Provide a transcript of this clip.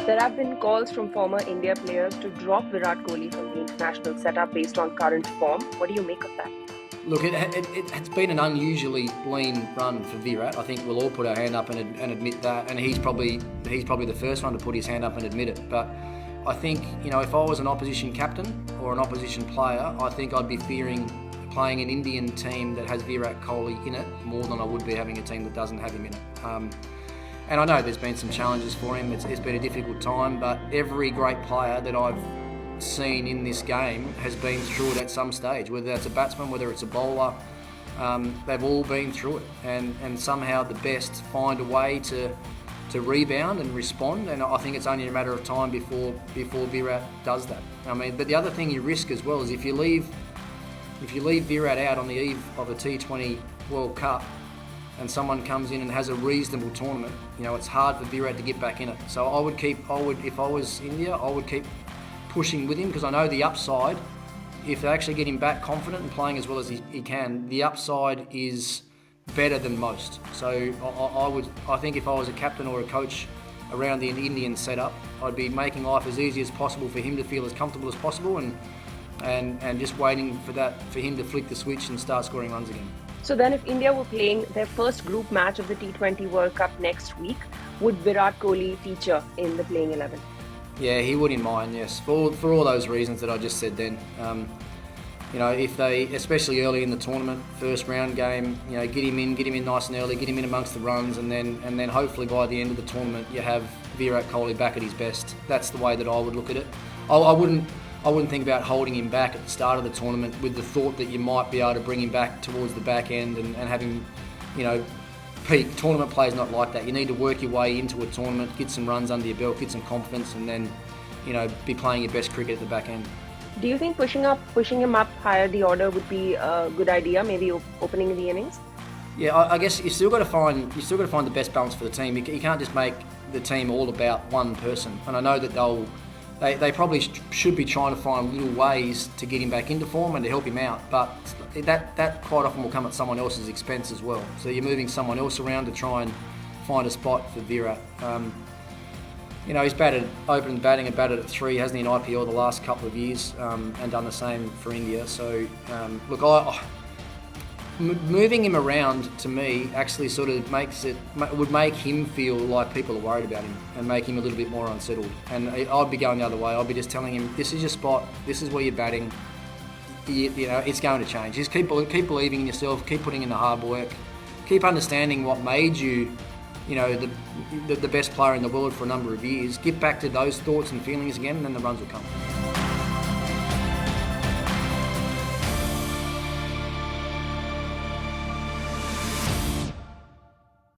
There have been calls from former India players to drop Virat Kohli from the international setup based on current form. What do you make of that? Look, it's been an unusually lean run for Virat. I think we'll all put our hand up and admit that, and he's probably the first one to put his hand up and admit it. But I think, if I was an opposition captain or an opposition player, I think I'd be fearing playing an Indian team that has Virat Kohli in it more than I would be having a team that doesn't have him in it. And I know there's been some challenges for him. It's been a difficult time, but every great player that I've seen in this game has been through it at some stage, whether that's a batsman, whether it's a bowler. They've all been through it, and somehow the best find a way to rebound and respond, and I think it's only a matter of time before Virat does that. But the other thing you risk as well is if you leave Virat out on the eve of a T20 World Cup and someone comes in and has a reasonable tournament, it's hard for Virat to get back in it. So if I was India, I would keep pushing with him, because I know the upside, if they actually get him back confident and playing as well as he can, the upside is better than most. So I think if I was a captain or a coach around the Indian setup, I'd be making life as easy as possible for him to feel as comfortable as possible, and just waiting for him to flick the switch and start scoring runs again. So then if India were playing their first group match of the T20 World Cup next week, would Virat Kohli feature in the playing 11? Yeah, he would in mine, yes, for all those reasons that I just said then. If they, especially early in the tournament, first round game, get him in nice and early, get him in amongst the runs, and then hopefully by the end of the tournament you have Virat Kohli back at his best. That's the way that I would look at it. I wouldn't think about holding him back at the start of the tournament with the thought that you might be able to bring him back towards the back end and have him, peak. Tournament play is not like that. You need to work your way into a tournament, get some runs under your belt, get some confidence, and then, be playing your best cricket at the back end. Do you think pushing him up higher the order would be a good idea? Maybe opening in the innings. Yeah, I guess you still got to find the best balance for the team. You can't just make the team all about one person. And I know that they probably should be trying to find little ways to get him back into form and to help him out, but that quite often will come at someone else's expense as well. So you're moving someone else around to try and find a spot for Virat. He's opened batting and batted at 3, hasn't he, in IPL the last couple of years, and done the same for India. So moving him around, to me, actually sort of would make him feel like people are worried about him and make him a little bit more unsettled. And I'd be going the other way. I'd be just telling him, this is your spot, this is where you're batting. It's going to change. Just keep believing in yourself, keep putting in the hard work, keep understanding what made you, the best player in the world for a number of years. Get back to those thoughts and feelings again, and then the runs will come.